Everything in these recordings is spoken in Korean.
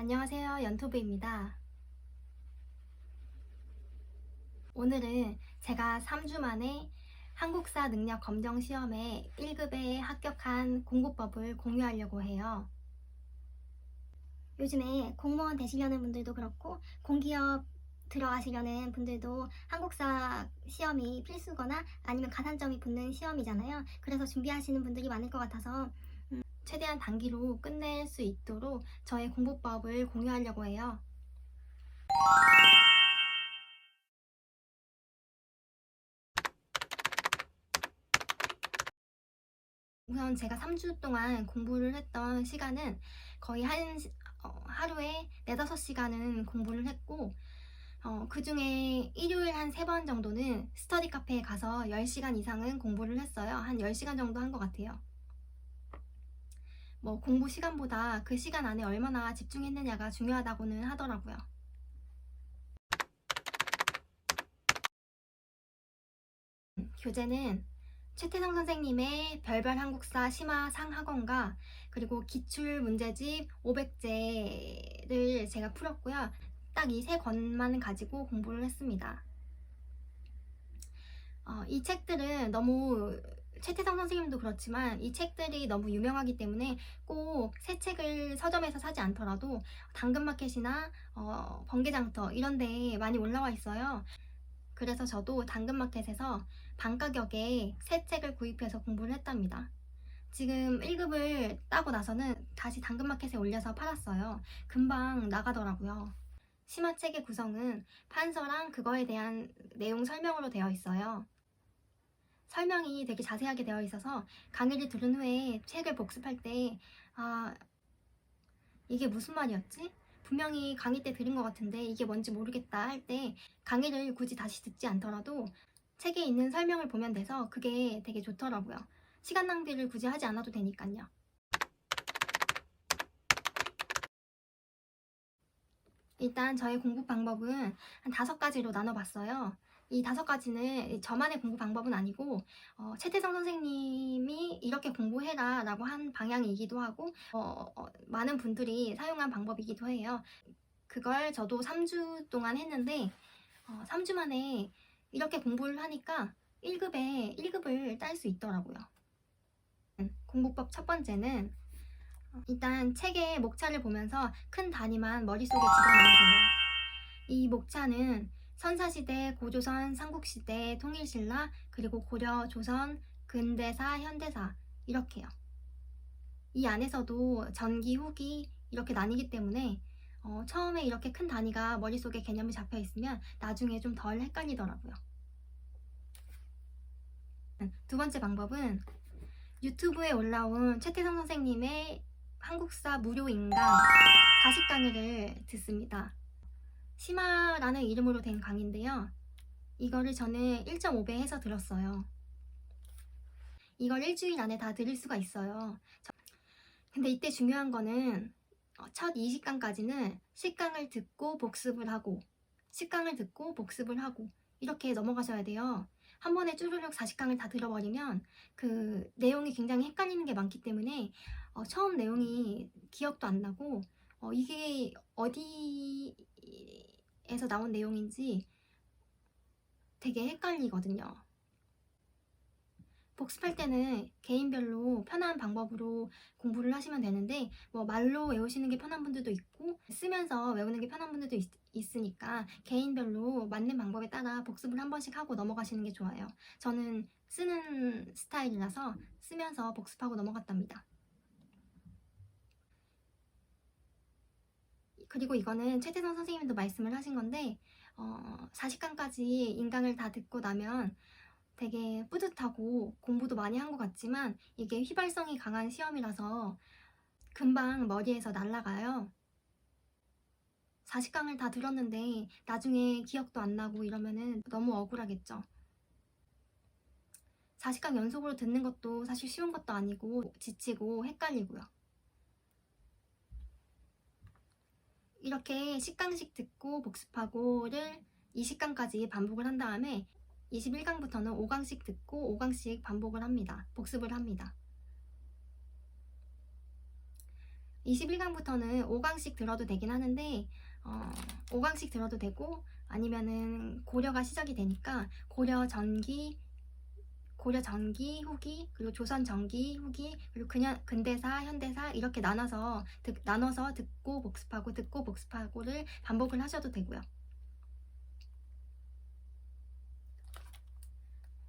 안녕하세요. 연토부입니다. 오늘은 제가 3주 만에 한국사 능력 검정 시험에 1급에 합격한 공부법을 공유하려고 해요. 요즘에 공무원 되시려는 분들도 그렇고 공기업 들어가시려는 분들도 한국사 시험이 필수거나 아니면 가산점이 붙는 시험이잖아요. 그래서 준비하시는 분들이 많을 것 같아서 최대한 단기로 끝낼 수 있도록 저의 공부법을 공유하려고 해요. 우선 제가 3주 동안 공부를 했던 시간은 거의 하루에 4, 5시간은 공부를 했고 그 중에 일요일 한 3번 정도는 스터디 카페에 가서 10시간 이상은 공부를 했어요. 한 10시간 정도 한 것 같아요. 공부 시간보다 그 시간 안에 얼마나 집중했느냐가 중요하다고는 하더라고요. 교재는 최태성 선생님의 별별 한국사 심화 상학원과 그리고 기출 문제집 500제를 제가 풀었고요. 딱 이 3권만 가지고 공부를 했습니다. 이 책들은 너무 최태성 선생님도 그렇지만 이 책들이 너무 유명하기 때문에 꼭 새 책을 서점에서 사지 않더라도 당근마켓이나 번개장터 이런 데에 많이 올라와 있어요. 그래서 저도 당근마켓에서 반가격에 새 책을 구입해서 공부를 했답니다. 지금 1급을 따고 나서는 다시 당근마켓에 올려서 팔았어요. 금방 나가더라고요. 심화책의 구성은 판서랑 그거에 대한 내용 설명으로 되어 있어요. 설명이 되게 자세하게 되어 있어서 강의를 들은 후에 책을 복습할 때 이게 무슨 말이었지? 분명히 강의 때 들은 것 같은데 이게 뭔지 모르겠다 할 때 강의를 굳이 다시 듣지 않더라도 책에 있는 설명을 보면 돼서 그게 되게 좋더라고요. 시간 낭비를 굳이 하지 않아도 되니까요. 일단 저의 공부 방법은 한 5가지로 나눠봤어요. 이 5가지는 저만의 공부 방법은 아니고 최태성 선생님이 이렇게 공부해라 라고 한 방향이기도 하고 많은 분들이 사용한 방법이기도 해요. 그걸 저도 3주 동안 했는데 3주 만에 이렇게 공부를 하니까 1급을 딸 수 있더라고요. 공부법 첫 번째는 일단 책의 목차를 보면서 큰 단위만 머릿속에 집어넣으세요. 이 목차는 선사시대, 고조선, 삼국시대, 통일신라, 그리고 고려, 조선, 근대사, 현대사 이렇게요. 이 안에서도 전기, 후기 이렇게 나뉘기 때문에 처음에 이렇게 큰 단위가 머릿속에 개념이 잡혀 있으면 나중에 좀 덜 헷갈리더라고요. 두 번째 방법은 유튜브에 올라온 최태성 선생님의 한국사 무료 인강 40강의를 듣습니다. 심화라는 이름으로 된 강의인데요. 이거를 저는 1.5배 해서 들었어요. 이걸 일주일 안에 다 들을 수가 있어요. 근데 이때 중요한 거는 첫 20강까지는 10강을 듣고 복습을 하고 10강을 듣고 복습을 하고 이렇게 넘어가셔야 돼요. 한 번에 쭈루룩 40강을 다 들어버리면 그 내용이 굉장히 헷갈리는 게 많기 때문에 처음 내용이 기억도 안 나고 이게 어디에서 나온 내용인지 되게 헷갈리거든요. 복습할 때는 개인별로 편한 방법으로 공부를 하시면 되는데 말로 외우시는 게 편한 분들도 있고 쓰면서 외우는 게 편한 분들도 있으니까 개인별로 맞는 방법에 따라 복습을 한 번씩 하고 넘어가시는 게 좋아요. 저는 쓰는 스타일이라서 쓰면서 복습하고 넘어갔답니다. 그리고 이거는 최태성 선생님도 말씀을 하신 건데 40강까지 인강을 다 듣고 나면 되게 뿌듯하고 공부도 많이 한 것 같지만 이게 휘발성이 강한 시험이라서 금방 머리에서 날아가요. 40강을 다 들었는데 나중에 기억도 안 나고 이러면은 너무 억울하겠죠. 40강 연속으로 듣는 것도 사실 쉬운 것도 아니고 지치고 헷갈리고요. 이렇게 10강씩 듣고 복습하고를 20강까지 반복을 한 다음에 21강부터는 5강씩 듣고 5강씩 반복을 합니다. 복습을 합니다. 21강부터는 5강씩 들어도 되긴 하는데 5강씩 들어도 되고 아니면은 고려가 시작이 되니까 고려 전기, 후기, 그리고 조선 전기, 후기, 그리고 그냥 근대사, 현대사 이렇게 나눠서 듣고 복습하고 듣고 복습하고를 반복을 하셔도 되고요.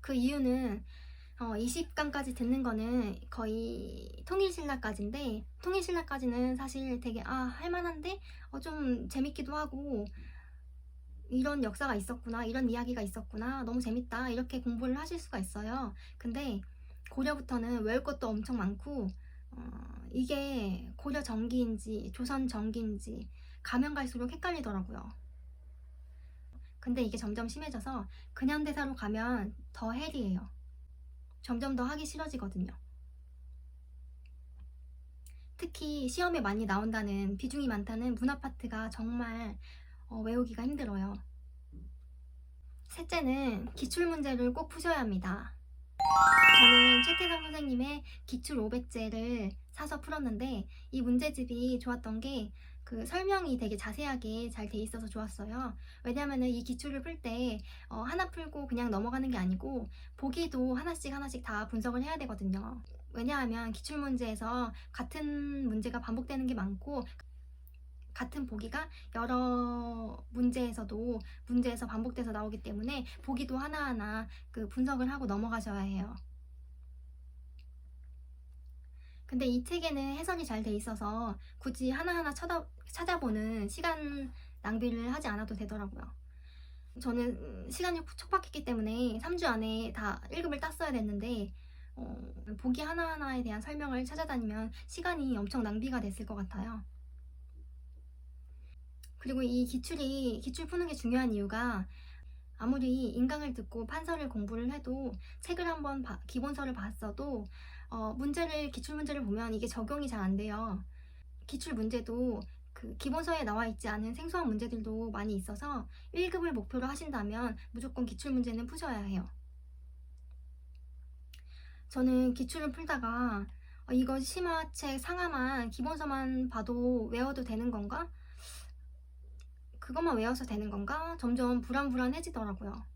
그 이유는 20강까지 듣는 거는 거의 통일신라까지인데 통일신라까지는 사실 되게 할만한데 좀 재밌기도 하고 이런 역사가 있었구나, 이런 이야기가 있었구나, 너무 재밌다 이렇게 공부를 하실 수가 있어요. 근데 고려부터는 외울 것도 엄청 많고 이게 고려 전기인지 조선 전기인지 가면 갈수록 헷갈리더라고요. 근데 이게 점점 심해져서 근현대사로 가면 더 헬이에요. 점점 더 하기 싫어지거든요. 특히 시험에 많이 나온다는, 비중이 많다는 문화 파트가 정말 외우기가 힘들어요. 셋째는 기출문제를 꼭 푸셔야 합니다. 저는 최태성 선생님의 기출 500제를 사서 풀었는데 이 문제집이 좋았던 게 그 설명이 되게 자세하게 잘 돼 있어서 좋았어요. 왜냐하면 이 기출을 풀 때 하나 풀고 그냥 넘어가는 게 아니고 보기도 하나씩 다 분석을 해야 되거든요. 왜냐하면 기출문제에서 같은 문제가 반복되는 게 많고 같은 보기가 여러 문제에서 반복돼서 나오기 때문에 보기도 하나하나 그 분석을 하고 넘어가셔야 해요. 근데 이 책에는 해설이 잘 돼 있어서 굳이 하나하나 찾아보는 시간 낭비를 하지 않아도 되더라고요. 저는 시간이 촉박했기 때문에 3주 안에 다 1급을 땄어야 됐는데 보기 하나하나에 대한 설명을 찾아다니면 시간이 엄청 낭비가 됐을 것 같아요. 그리고 이 기출 푸는 게 중요한 이유가 아무리 인강을 듣고 판서를 공부를 해도 책을 한번 기본서를 봤어도 기출 문제를 보면 이게 적용이 잘 안 돼요. 기출 문제도 그 기본서에 나와 있지 않은 생소한 문제들도 많이 있어서 1급을 목표로 하신다면 무조건 기출 문제는 푸셔야 해요. 저는 기출을 풀다가 이거 심화책 상하만 기본서만 봐도 외워도 되는 건가? 그것만 외워서 되는 건가? 점점 불안해지더라고요.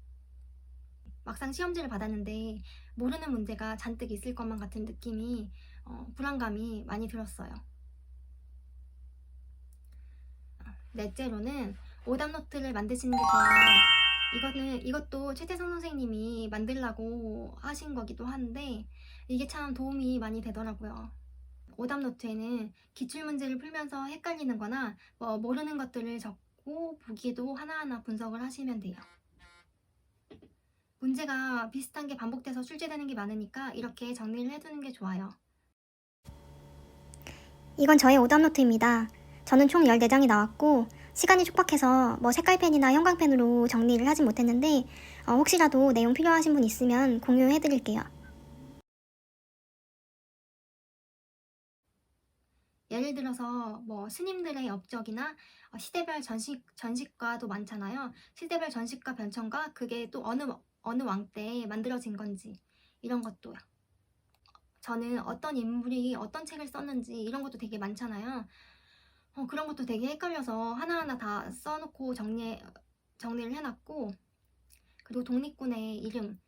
막상 시험지를 받았는데 모르는 문제가 잔뜩 있을 것만 같은 느낌이 불안감이 많이 들었어요. 넷째로는 오답 노트를 만드시는 게 좋아요. 이것도 최태성 선생님이 만들라고 하신 거기도 한데 이게 참 도움이 많이 되더라고요. 오답 노트에는 기출 문제를 풀면서 헷갈리는 거나 모르는 것들을 적고 보기도 하나하나 분석을 하시면 돼요. 문제가 비슷한 게 반복돼서 출제되는 게 많으니까 이렇게 정리를 해두는 게 좋아요. 이건 저의 오답노트입니다. 저는 총 14장이 나왔고 시간이 촉박해서 색깔펜이나 형광펜으로 정리를 하진 못했는데 혹시라도 내용 필요하신 분 있으면 공유해드릴게요. 예를 들어서 스님들의 업적이나 시대별 전식과도 많잖아요. 시대별 전식과 변천과 그게 또 어느 왕 때 만들어진 건지 이런 것도요. 저는 어떤 인물이 어떤 책을 썼는지 이런 것도 되게 많잖아요. 그런 것도 되게 헷갈려서 하나하나 다 써놓고 정리를 해놨고 그리고 독립군의 이름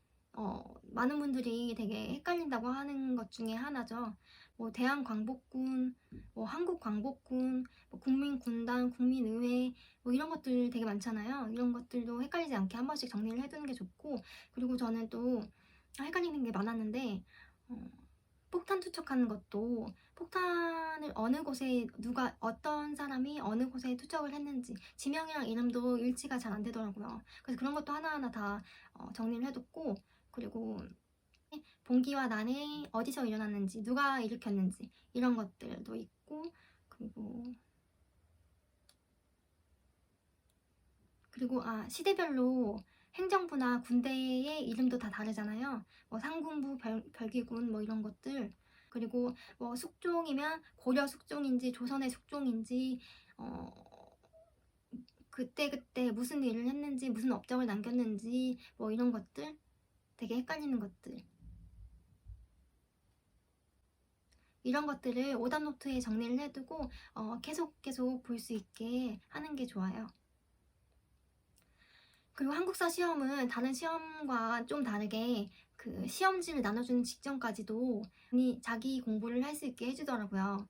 많은 분들이 되게 헷갈린다고 하는 것 중에 하나죠. 대한광복군, 한국광복군, 국민군단, 국민의회 이런 것들 되게 많잖아요. 이런 것들도 헷갈리지 않게 한 번씩 정리를 해두는 게 좋고 그리고 저는 또 헷갈리는 게 많았는데 폭탄 투척하는 것도 폭탄을 어느 곳에 어떤 사람이 어느 곳에 투척을 했는지 지명이랑 이름도 일치가 잘 안 되더라고요. 그래서 그런 것도 하나하나 다 정리를 해뒀고 그리고 봉기와 난에 어디서 일어났는지 누가 일으켰는지 이런 것들도 있고 그리고 시대별로 행정부나 군대의 이름도 다 다르잖아요. 상군부, 별기군 이런 것들 그리고 숙종이면 고려 숙종인지 조선의 숙종인지 그때 무슨 일을 했는지 무슨 업적을 남겼는지 이런 것들 되게 헷갈리는 것들 이런 것들을 오답 노트에 정리를 해두고 계속 볼 수 있게 하는 게 좋아요. 그리고 한국사 시험은 다른 시험과 좀 다르게 그 시험지를 나눠주는 직전까지도 자기 공부를 할 수 있게 해주더라고요.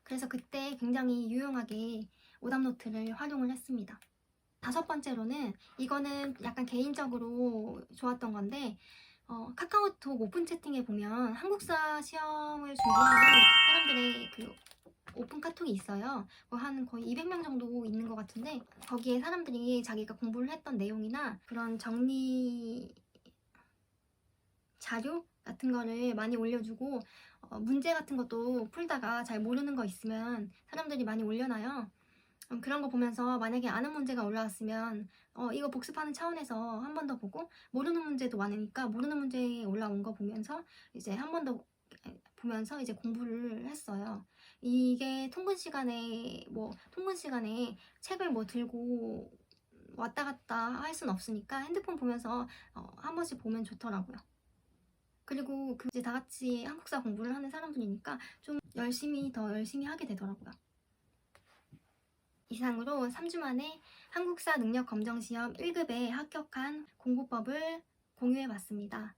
그래서 그때 굉장히 유용하게 오답 노트를 활용을 했습니다. 5번째로는 이거는 약간 개인적으로 좋았던 건데 카카오톡 오픈 채팅에 보면 한국사 시험을 준비하는 사람들의 그 오픈 카톡이 있어요. 한 거의 200명 정도 있는 것 같은데 거기에 사람들이 자기가 공부를 했던 내용이나 그런 정리 자료 같은 거를 많이 올려주고 문제 같은 것도 풀다가 잘 모르는 거 있으면 사람들이 많이 올려놔요. 그런 거 보면서 만약에 아는 문제가 올라왔으면 이거 복습하는 차원에서 한 번 더 보고 모르는 문제도 많으니까 모르는 문제 올라온 거 보면서 이제 한 번 더 보면서 이제 공부를 했어요. 이게 통근 시간에 책을 들고 왔다 갔다 할 순 없으니까 핸드폰 보면서 한 번씩 보면 좋더라고요. 그리고 이제 다 같이 한국사 공부를 하는 사람들이니까 좀 더 열심히 하게 되더라고요. 이상으로 3주 만에 한국사 능력 검정 시험 1급에 합격한 공부법을 공유해 봤습니다.